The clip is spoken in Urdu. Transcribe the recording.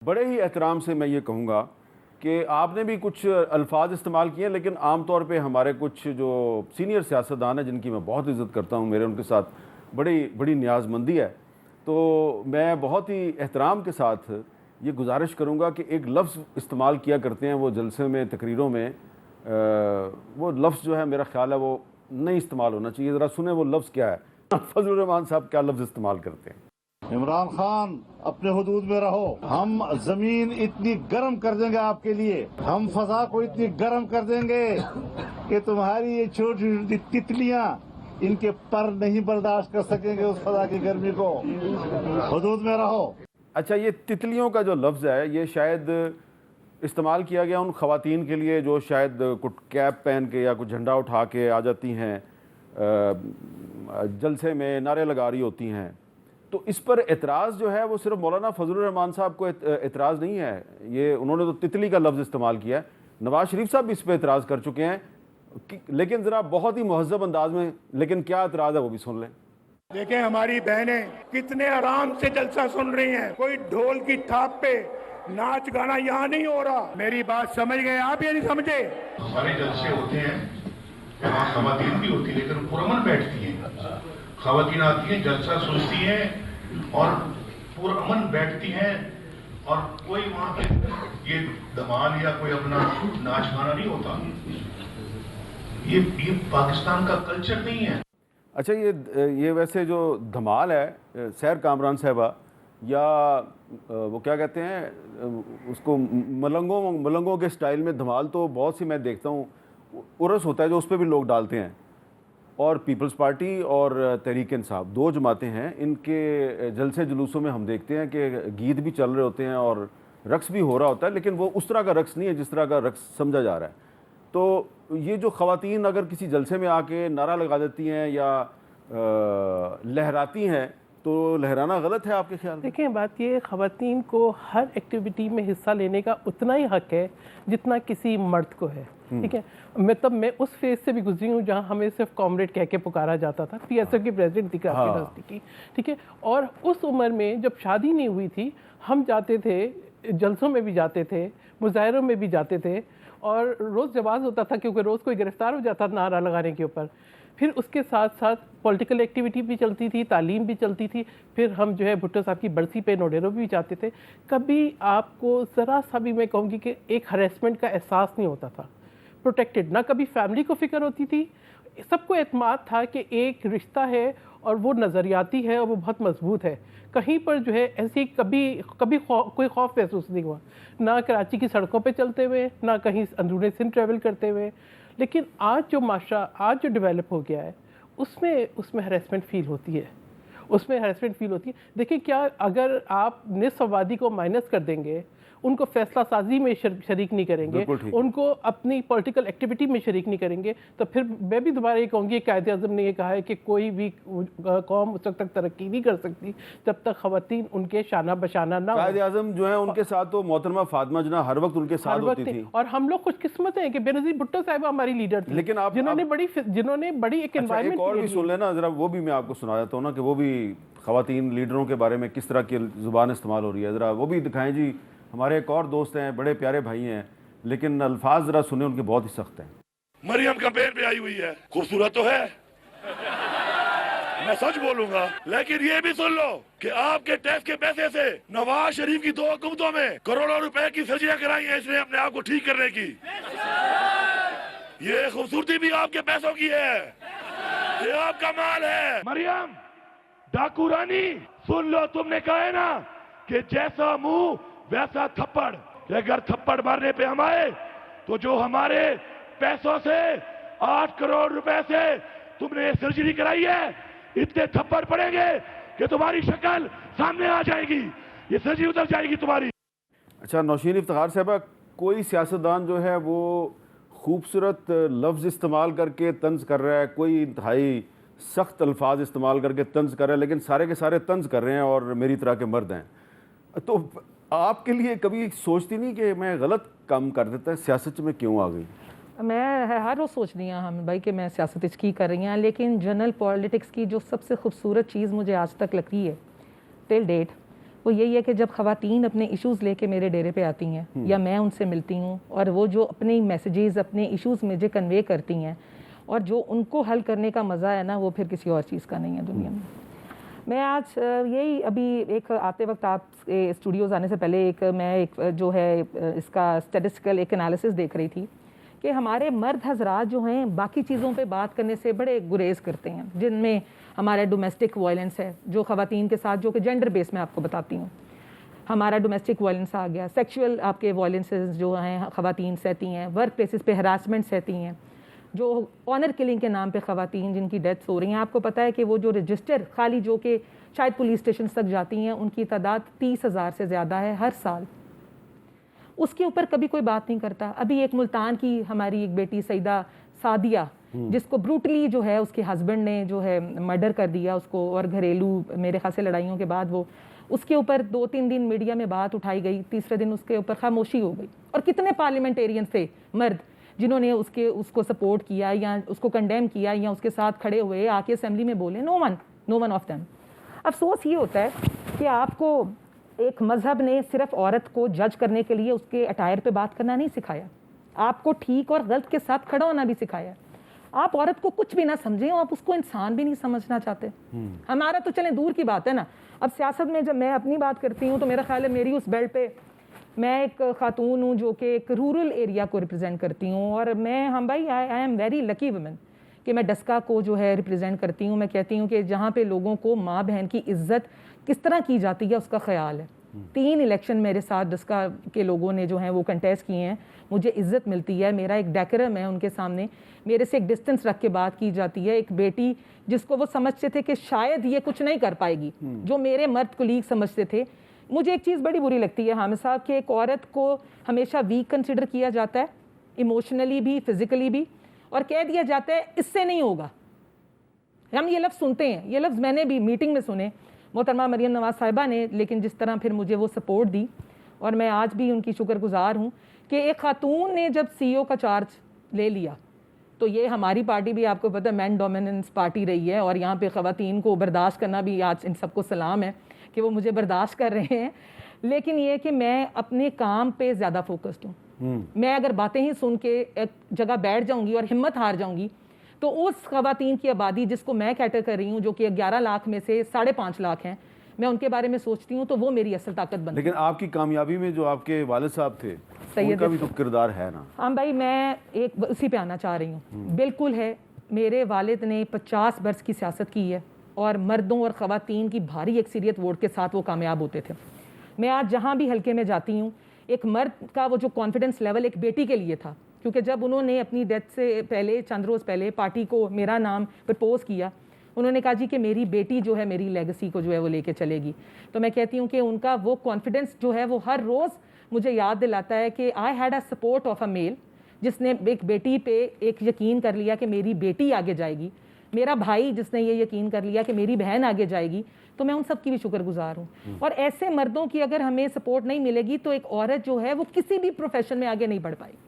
بڑے ہی احترام سے میں یہ کہوں گا کہ آپ نے بھی کچھ الفاظ استعمال کیے ہیں، لیکن عام طور پہ ہمارے کچھ جو سینئر سیاستدان ہیں جن کی میں بہت عزت کرتا ہوں، میرے ان کے ساتھ بڑی نیاز مندی ہے، تو میں بہت ہی احترام کے ساتھ یہ گزارش کروں گا کہ ایک لفظ استعمال کیا کرتے ہیں وہ جلسے میں، تقریروں میں، وہ لفظ جو ہے میرا خیال ہے وہ نہیں استعمال ہونا چاہیے۔ ذرا سنیں وہ لفظ کیا ہے، فضل الرحمان صاحب کیا لفظ استعمال کرتے ہیں۔ عمران خان اپنے حدود میں رہو، ہم زمین اتنی گرم کر دیں گے آپ کے لیے، ہم فضا کو اتنی گرم کر دیں گے کہ تمہاری یہ چھوٹی چھوٹی تتلیاں ان کے پر نہیں برداشت کر سکیں گے اس فضا کی گرمی کو۔ حدود میں رہو۔ اچھا، یہ تتلیوں کا جو لفظ ہے یہ شاید استعمال کیا گیا ان خواتین کے لیے جو شاید کچھ کیپ پہن کے یا کچھ جھنڈا اٹھا کے آ جاتی ہیں جلسے میں، نعرے لگا رہی ہوتی ہیں، تو اس پر اعتراض جو ہے وہ صرف مولانا فضل الرحمان صاحب کو اعتراض نہیں ہے، یہ انہوں نے تو تتلی کا لفظ استعمال کیا ہے، نواز شریف صاحب بھی اس پہ اعتراض کر چکے ہیں، لیکن ذرا بہت ہی مہذب انداز میں، لیکن کیا اعتراض ہے وہ بھی سن لیں۔ دیکھیں ہماری بہنیں کتنے آرام سے جلسہ سن رہی ہیں، کوئی ڈھول کی تھاپ پہ ناچ گانا یہاں نہیں ہو رہا۔ میری بات سمجھ گئے آپ یا نہیں سمجھے؟ ہمارے جلسے ہوتے ہیں، وہاں خواتین بھی ہوتی لیکن پرامن بیٹھتی ہیں، خواتین آتی ہیں، جلسہ سنتی ہیں اور پرامن بیٹھتی ہیں، اور کوئی وہاں پہ یہ دھمال یا کوئی اپنا ناچ گانا نہیں ہوتا۔ یہ پاکستان کا کلچر نہیں ہے۔ اچھا، یہ ویسے جو دھمال ہے، سیر کامران صاحبہ یا وہ کیا کہتے ہیں اس کو، ملنگوں کے سٹائل میں دھمال تو بہت سی میں دیکھتا ہوں، عرس ہوتا ہے جو اس پہ بھی لوگ ڈالتے ہیں، اور پیپلز پارٹی اور تحریک انصاف دو جماعتیں ہیں، ان کے جلسے جلوسوں میں ہم دیکھتے ہیں کہ گیت بھی چل رہے ہوتے ہیں اور رقص بھی ہو رہا ہوتا ہے، لیکن وہ اس طرح کا رقص نہیں ہے جس طرح کا رقص سمجھا جا رہا ہے۔ تو یہ جو خواتین اگر کسی جلسے میں آ کے نعرہ لگا دیتی ہیں یا لہراتی ہیں تو لہرانا غلط ہے آپ کے خیال میں؟ دیکھیں، بات یہ خواتین کو ہر ایکٹیویٹی میں حصہ لینے کا اتنا ہی حق ہے جتنا کسی مرد کو ہے، ٹھیک ہے؟ میں اس فیز سے بھی گزری ہوں جہاں ہمیں صرف کامریڈ کہہ کے پکارا جاتا تھا، پی ایس ایف کی پریزیڈنٹ تھی کراچی یونیورسٹی کی، ٹھیک ہے؟ اور اس عمر میں جب شادی نہیں ہوئی تھی ہم جاتے تھے، جلسوں میں بھی جاتے تھے، مظاہروں میں بھی جاتے تھے، اور روز جواز ہوتا تھا کیونکہ روز کوئی گرفتار ہو جاتا نعرہ لگانے کے اوپر۔ پھر اس کے ساتھ ساتھ پولیٹیکل ایکٹیویٹی بھی چلتی تھی، تعلیم بھی چلتی تھی، پھر ہم جو ہے بھٹو صاحب کی برسی پہ نوڈیرو بھی جاتے تھے۔ کبھی آپ کو ذرا سا بھی میں کہوں گی کہ ایک ہریسمنٹ کا احساس نہیں ہوتا تھا، پروٹیکٹڈ، نہ کبھی فیملی کو فکر ہوتی تھی، سب کو اعتماد تھا کہ ایک رشتہ ہے اور وہ نظریاتی ہے اور وہ بہت مضبوط ہے، کہیں پر جو ہے ایسی کبھی کوئی خوف محسوس نہیں ہوا، نہ کراچی کی سڑکوں پہ چلتے ہوئے، نہ کہیں اندرون سندھ ٹریول کرتے ہوئے۔ لیکن آج جو معاشرہ آج جو ڈیولپ ہو گیا ہے اس میں ہریسمنٹ فیل ہوتی ہے، دیکھیں کیا اگر آپ نصف آبادی کو مائنس کر دیں گے، ان کو فیصلہ سازی میں شریک نہیں کریں گے، ان کو اپنی پولیٹیکل ایکٹیویٹی میں شریک نہیں کریں گے، تو پھر میں بھی دوبارہ یہ کہوں گی، قائد اعظم نے یہ کہا ہے کہ کوئی بھی قوم اس وقت تک ترقی نہیں کر سکتی جب تک خواتین ان کے شانہ بشانہ نہ ہوں۔ قائد اعظم جو ہیں ان کے ساتھ تو محترمہ فاطمہ جناح ہر وقت ان کے ساتھ ہوتی تھی، اور ہم لوگ خوش قسمت ہیں کہ بینظیر بھٹو صاحبہ ہماری لیڈر تھی، لیکن جنہوں نے بڑی ایک انوائرمنٹ۔ ایک اور بھی سن لینا ذرا، وہ بھی میں آپ کو سنا دیتا ہوں نا کہ وہ بھی خواتین لیڈروں کے بارے میں کس طرح کی زبان استعمال ہو رہی ہے، ذرا وہ بھی دکھائیں جی۔ ہمارے ایک اور دوست ہیں، بڑے پیارے بھائی ہیں، لیکن الفاظ ذرا سنیں ان کے بہت ہی سخت ہیں۔ مریم کمپین پہ آئی ہوئی ہے، خوبصورت تو ہے، میں سچ بولوں گا، لیکن یہ بھی سن لو کہ آپ کے ٹیکس کے پیسے سے نواز شریف کی 2 حکومتوں میں کروڑوں روپے کی سرجریاں کرائی ہیں اس نے اپنے آپ کو ٹھیک کرنے کی۔ یہ خوبصورتی بھی آپ کے پیسوں کی ہے، یہ آپ کا مال ہے۔ مریم ڈاکو رانی، سن لو، تم نے کہا ہے نا کہ جیسا منہ ویسا تھپڑ، کہ اگر تھپڑ مارنے پہ ہم آئے تو جو ہمارے پیسوں سے 8 کروڑ روپے سے تم نے سرجری کرائی ہے، اتنے تھپڑ پڑیں گے کہ تمہاری شکل سامنے آ جائے گی، یہ سرجری اتر جائے گی تمہاری۔ اچھا، نوشین افتخار صاحبہ، کوئی سیاستدان جو ہے وہ خوبصورت لفظ استعمال کر کے طنز کر رہا ہے، کوئی انتہائی سخت الفاظ استعمال کر کے طنز کر رہا ہے، لیکن سارے کے سارے طنز کر رہے ہیں اور میری طرح کے مرد ہیں، تو آپ کے لیے کبھی سوچتی نہیں کہ میں غلط کام کر دیتا ہے، سیاست میں کیوں آ گئی؟ میں ہر روز سوچنی ہوں ہم بھائی کہ میں سیاست کی کر رہی ہوں، لیکن جنرل پولیٹکس کی جو سب سے خوبصورت چیز مجھے آج تک لگتی ہے ٹل ڈیٹ، وہ یہی ہے کہ جب خواتین اپنے ایشوز لے کے میرے ڈیرے پہ آتی ہیں یا میں ان سے ملتی ہوں اور وہ جو اپنے میسیجز اپنے ایشوز مجھے کنوے کرتی ہیں اور جو ان کو حل کرنے کا مزہ ہے نا وہ پھر کسی اور چیز کا نہیں ہے دنیا میں آج یہی ابھی ایک آتے وقت آپ اسٹوڈیوز آنے سے پہلے میں ایک جو ہے اس کا اسٹیٹسٹیکل ایک انالیسس دیکھ رہی تھی کہ ہمارے مرد حضرات جو ہیں باقی چیزوں پہ بات کرنے سے بڑے گریز کرتے ہیں، جن میں ہمارا ڈومیسٹک وائلنس ہے جو خواتین کے ساتھ جو کہ جینڈر بیس میں آپ کو بتاتی ہوں، ہمارا ڈومیسٹک وائلنس آ گیا، سیکشول آپ کے وائلنسز جو ہیں خواتین سہتی ہیں، ورک پلیسز پہ ہراسمنٹ سہتی ہیں، جو آنر کلنگ کے نام پہ خواتین جن کی ڈیتھس ہو رہی ہیں، آپ کو پتہ ہے کہ وہ جو رجسٹر خالی جو کہ شاید پولیس اسٹیشنز تک جاتی ہیں ان کی تعداد 30,000 سے زیادہ ہے ہر سال، اس کے اوپر کبھی کوئی بات نہیں کرتا۔ ابھی ایک ملتان کی ہماری ایک بیٹی سیدہ سعدیہ جس کو بروٹلی جو ہے اس کے ہسبینڈ نے جو ہے مرڈر کر دیا اس کو، اور گھریلو میرے خاص سے لڑائیوں کے بعد وہ اس کے اوپر 2-3 دن میڈیا میں بات اٹھائی گئی، تیسرے دن اس کے اوپر خاموشی ہو گئی، اور کتنے پارلیمنٹیرینز تھے مرد جنہوں نے اس کو سپورٹ کیا یا اس کو کنڈیم کیا یا اس کے ساتھ کھڑے ہوئے آ کے اسمبلی میں بولے، نو ون آف دیم۔ افسوس یہ ہوتا ہے کہ آپ کو ایک مذہب نے صرف عورت کو جج کرنے کے لیے اس کے اٹائر پہ بات کرنا نہیں سکھایا، آپ کو ٹھیک اور غلط کے ساتھ کھڑا ہونا بھی سکھایا۔ آپ عورت کو کچھ بھی نہ سمجھیں، آپ اس کو انسان بھی نہیں سمجھنا چاہتے۔ ہمارا تو چلیں دور کی بات ہے نا، اب سیاست میں جب میں اپنی بات کرتی ہوں تو میرا خیال ہے میری اس بیلٹ پہ میں ایک خاتون ہوں جو کہ ایک رورل ایریا کو ریپرزینٹ کرتی ہوں، اور میں بھائی I am very lucky woman کہ میں ڈسکا کو جو ہے ریپرزینٹ کرتی ہوں۔ میں کہتی ہوں کہ جہاں پہ لوگوں کو ماں بہن کی عزت کس طرح کی جاتی ہے اس کا خیال ہے۔ 3 الیکشن میرے ساتھ ڈسکا کے لوگوں نے جو ہیں وہ کنٹیسٹ کیے ہیں، مجھے عزت ملتی ہے، میرا ایک ڈیکرم ہے ان کے سامنے، میرے سے ایک ڈسٹنس رکھ کے بات کی جاتی ہے۔ ایک بیٹی جس کو وہ سمجھتے تھے کہ شاید یہ کچھ نہیں کر پائے گی، جو میرے مرد کولیگ سمجھتے تھے۔ مجھے ایک چیز بڑی بری لگتی ہے حامد صاحب کہ ایک عورت کو ہمیشہ ویک کنسیڈر کیا جاتا ہے، ایموشنلی بھی فزیکلی بھی، اور کہہ دیا جاتا ہے اس سے نہیں ہوگا۔ ہم یہ لفظ سنتے ہیں، یہ لفظ میں نے بھی میٹنگ میں سنے محترمہ مریم نواز صاحبہ نے، لیکن جس طرح پھر مجھے وہ سپورٹ دی، اور میں آج بھی ان کی شکر گزار ہوں کہ ایک خاتون نے جب سی او کا چارج لے لیا، تو یہ ہماری پارٹی بھی آپ کو پتہ ہے مین ڈومیننس پارٹی رہی ہے، اور یہاں پہ خواتین کو برداشت کرنا بھی آج ان سب کو سلام ہے کہ وہ مجھے برداشت کر رہے ہیں، لیکن یہ کہ میں اپنے کام پہ زیادہ فوکسڈ ہوں۔ میں اگر باتیں ہی سن کے ایک جگہ بیٹھ جاؤں گی اور ہمت ہار جاؤں گی تو اس خواتین کی آبادی جس کو میں کیٹر کر رہی ہوں جو کہ 11 لاکھ میں سے 5.5 لاکھ ہیں، میں ان کے بارے میں سوچتی ہوں تو وہ میری اصل طاقت بنتی ہے۔ لیکن آپ کی کامیابی میں جو آپ کے والد صاحب تھے ان کا بھی تو کردار ہے نا۔ ہاں بھائی، میں ایک اسی پہ آنا چاہ رہی ہوں۔ بالکل ہے، میرے والد نے 50 برس کی سیاست کی ہے، اور مردوں اور خواتین کی بھاری اکثریت ووٹ کے ساتھ وہ کامیاب ہوتے تھے۔ میں آج جہاں بھی حلقے میں جاتی ہوں، ایک مرد کا وہ جو کانفیڈنس لیول ایک بیٹی کے لیے تھا، کیونکہ جب انہوں نے اپنی ڈیتھ سے پہلے چند روز پہلے پارٹی کو میرا نام پرپوز کیا، انہوں نے کہا جی کہ میری بیٹی جو ہے میری لیگسی کو جو ہے وہ لے کے چلے گی، تو میں کہتی ہوں کہ ان کا وہ کانفیڈنس جو ہے وہ ہر روز مجھے یاد دلاتا ہے کہ I had a support of a male, جس نے ایک بیٹی پہ ایک یقین کر لیا کہ میری بیٹی آگے جائے گی، میرا بھائی جس نے یہ یقین کر لیا کہ میری بہن آگے جائے گی، تو میں ان سب کی بھی شکر گزار ہوں۔ اور ایسے مردوں کی اگر ہمیں سپورٹ نہیں ملے گی تو ایک عورت جو ہے وہ کسی بھی پروفیشن میں آگے نہیں بڑھ پائے گی۔